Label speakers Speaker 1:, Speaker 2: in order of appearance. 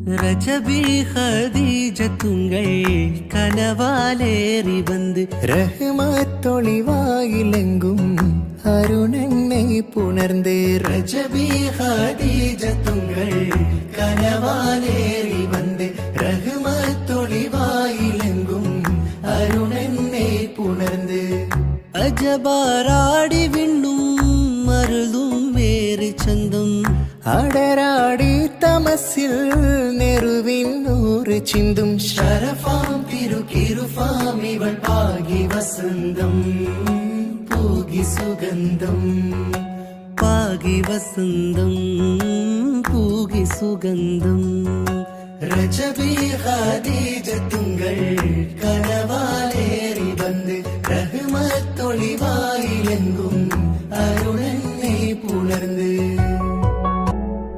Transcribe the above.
Speaker 1: ரஜபி ഖദീജത്തുங்கள் കനവാലേറി വന്ന്
Speaker 2: റഹ്മത്തൊളിവായിലെങ്കും അരുണെന്നെ പുണർന്ന്
Speaker 1: ரஜபி ഖദീജത്തുங்கள் കനവാലേറി വന്ന് റഹ്മത്തൊളിവായിലെങ്കും അരുണെന്നെ പുണർന്ന് അജബാറാടി വിണ്ണും മരുളും വേറെ ചന്തം
Speaker 2: അടരാടി തമസിൽ നെറുവിന്നൂറ് ചിന്തും
Speaker 1: ശരഫാം തിരുക്കിരുഫാം ഇവൾ പാകി വസന്തം പൂകി സുഗന്ധം പാകി വസന്തം പൂകി സുഗന്ധം രജബി ഖദീജത്തുങ്ങൾ